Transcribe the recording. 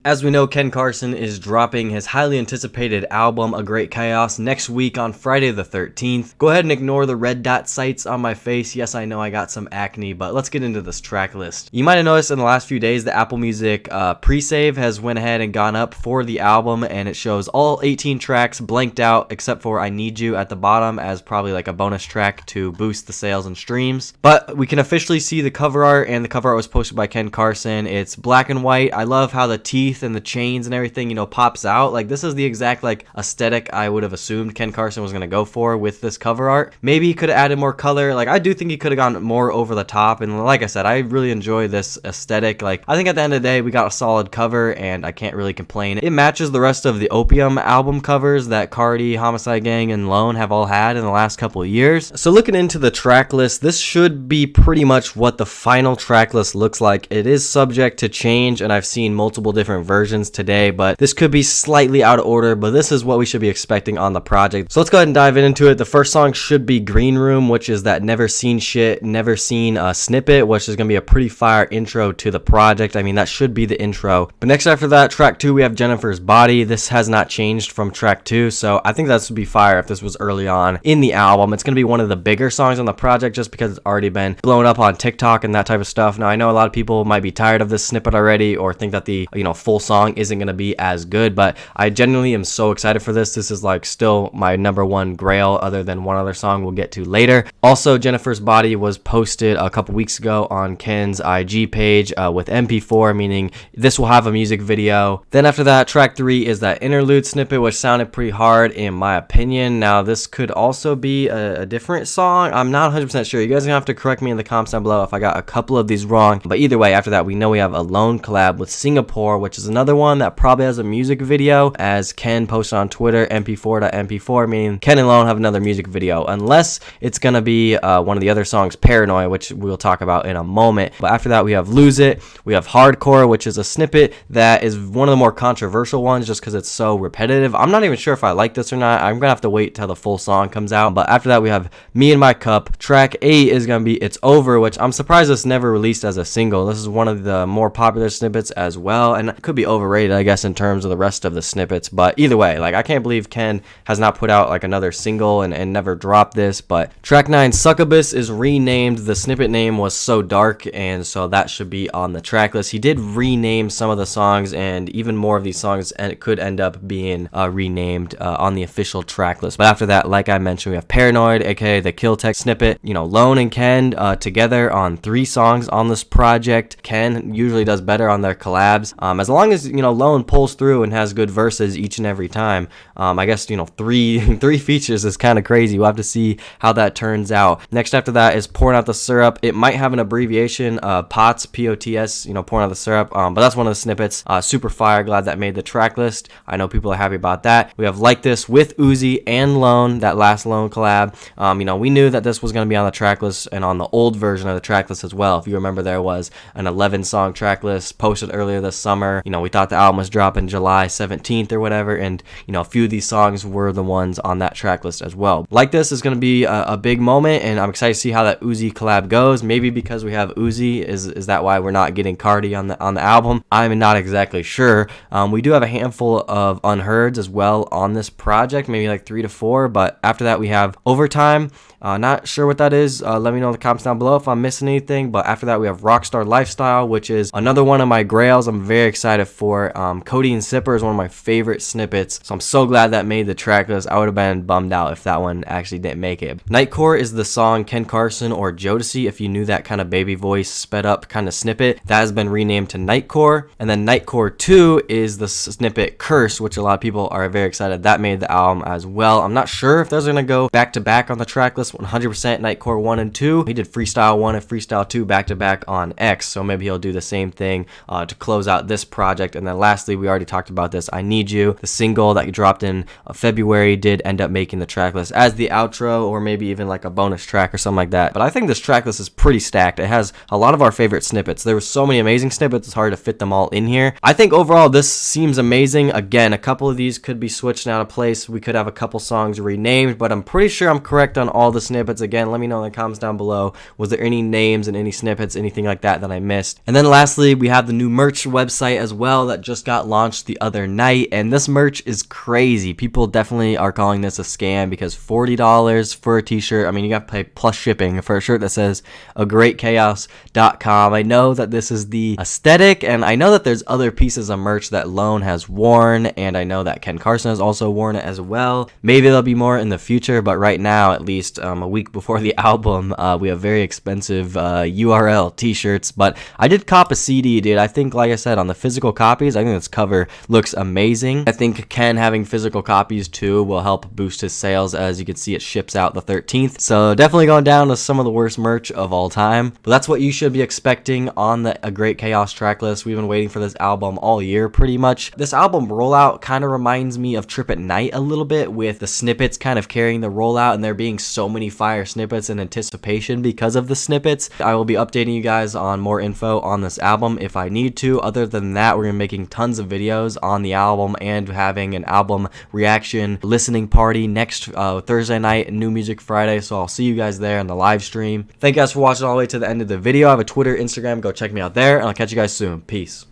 As we know, Ken Carson is dropping his highly anticipated album, A Great Chaos, next week on Friday the 13th. Go ahead and ignore the red dot sites on my face. Yes, I know I got some acne, but let's get into this track list. You might have noticed in the last few days the Apple Music pre-save has went ahead and gone up for the album, and it shows all 18 tracks blanked out except for I Need You at the bottom as probably like a bonus track to boost the sales and streams. But we can officially see the cover art, and the cover art was posted by Ken Carson. It's black and white. I love how the teeth and the chains and everything, pops out. Like, this is the exact aesthetic I would have assumed Ken Carson was going to go for with this cover art. Maybe he could have added more color. I do think he could have gone more over the top, and like I said, I really enjoy this aesthetic. I think at the end of the day we got a solid cover, and I can't really complain. It matches the rest of the Opium album covers that Cardi, Homicide Gang, and Lone have all had in the last couple of years. So looking into the track list, this should be pretty much what the final track list looks like. It is subject to change, and I've seen multiple different versions today, but this could be slightly out of order, but this is what we should be expecting on the project. So let's go ahead and dive into it. The first song should be Green Room, which is that Never Seen Shit, Never Seen snippet, which is going to be a pretty fire intro to the project. I mean, that should be the intro. But next after that, track 2, we have Jennifer's Body. This has not changed from track 2, so I think that would be fire if this was early on in the album. It's going to be one of the bigger songs on the project just because it's already been blown up on TikTok and that type of stuff. Now, I know a lot of people might be tired of this snippet already or think that the full song isn't going to be as good, but I genuinely am so excited for this. This is still my number one grail, other than one other song we'll get to later. Also, Jennifer's Body was posted a couple weeks ago on Ken's IG page with MP4, meaning this will have a music video. Then after that, track 3 is that interlude snippet, which sounded pretty hard in my opinion. Now, this could also be a different song. I'm not 100% sure. You guys are gonna have to correct me in the comments down below if I got a couple of these wrong, but either way, after that, we know we have a Lone collab with Singapore, which is another one that probably has a music video, as Ken posted on Twitter, mp4.mp4, meaning Ken and Lone have another music video, unless it's gonna be one of the other songs, Paranoid, which we'll talk about in a moment. But after that, we have Lose It, we have Hardcore, which is a snippet that is one of the more controversial ones just because it's so repetitive. I'm not even sure if I like this or not. I'm gonna have to wait till the full song comes out. But after that, we have Me and My Cup. Track 8 is gonna be It's Over, which I'm surprised this never released as a single. This is one of the more popular snippets as well, and it could be overrated, I guess, in terms of the rest of the snippets. But either way, I can't believe Ken has not put out another single and never dropped this. But track 9, Succubus, is renamed. The snippet name was So Dark, and so that should be on the track list. He did rename some of the songs, and even more of these songs, and it could end up being renamed on the official track list. But after that, like I mentioned, we have Paranoid, aka the Kill Tech snippet. Lone and Ken together on 3 songs on this project. Ken usually does better on their collabs, as long as Lone pulls through and has good verses each and every time. I guess three features is kind of crazy. We'll have to see how that turns out. Next after that is Pouring Out the Syrup. It might have an abbreviation, POTS, P-O-T-S, Pouring Out the Syrup, but that's one of the snippets. Super fire, glad that made the track list. I know people are happy about that. We have Like This with Uzi and Lone, that last Lone collab. We knew that this was going to be on the track list and on the old version of the track list as well. If you remember, there was an 11 song track list posted earlier this summer. We thought the album was dropping July 17th or whatever, and a few of these songs were the ones on that track list as well. Like This is going to be a big moment, and I'm excited to see how that Uzi collab goes. Maybe because we have Uzi, is that why we're not getting Cardi on the album? I'm not exactly sure. We do have a handful of unheards as well on this project, maybe 3 to 4, but after that we have Overtime. Not sure what that is. Let me know in the comments down below if I'm missing anything. But after that, we have Rockstar Lifestyle, which is another one of my grails I'm very excited for. Cody and Zipper is one of my favorite snippets, so I'm so glad that made the track list. I would have been bummed out if that one actually didn't make it. Nightcore is the song Ken Carson or Jodeci, if you knew that kind of baby voice sped up kind of snippet. That has been renamed to Nightcore. And then Nightcore 2 is the snippet Curse, which a lot of people are very excited. That made the album as well. I'm not sure if those are going to go back to back on the track list. 100% Nightcore 1 and 2. He did Freestyle 1 and Freestyle 2 back to back on X, so maybe he'll do the same thing to close out this project. And then lastly, we already talked about this, I Need You, the single that he dropped in February, did end up making the track list as the outro, or maybe even a bonus track or something like that. But I think this track list is pretty stacked. It has a lot of our favorite snippets. There were so many amazing snippets, it's hard to fit them all in here. I think overall this seems amazing. Again, a couple of these could be switched out of place. We could have a couple songs renamed, but I'm pretty sure I'm correct on all the snippets. Again, let me know in the comments down below. Was there any names and any snippets, anything like that I missed? And then lastly, we have the new merch website as as well that just got launched the other night, and this merch is crazy. People definitely are calling this a scam because $40 for a t-shirt, I mean, you got to pay plus shipping for a shirt that says agreatchaos.com. I know that this is the aesthetic, and I know that there's other pieces of merch that Lone has worn, and I know that Ken Carson has also worn it as well. Maybe there'll be more in the future, but right now, at least a week before the album, we have very expensive URL t-shirts. But I did cop a CD, dude. I think, like I said, on the physical copies, I think this cover looks amazing. I think Ken having physical copies too will help boost his sales. As you can see, it ships out the 13th, so definitely going down to some of the worst merch of all time. But that's what you should be expecting on the A Great Chaos track list. We've been waiting for this album all year pretty much. This album rollout kind of reminds me of Trip at Night a little bit, with the snippets kind of carrying the rollout and there being so many fire snippets in anticipation because of the snippets. I will be updating you guys on more info on this album if I need to. Other than that, we're gonna be making tons of videos on the album and having an album reaction listening party next Thursday night, New Music Friday, so I'll see you guys there on the live stream. Thank you guys for watching all the way to the end of the video. I have a Twitter, Instagram, go check me out there, and I'll catch you guys soon. Peace.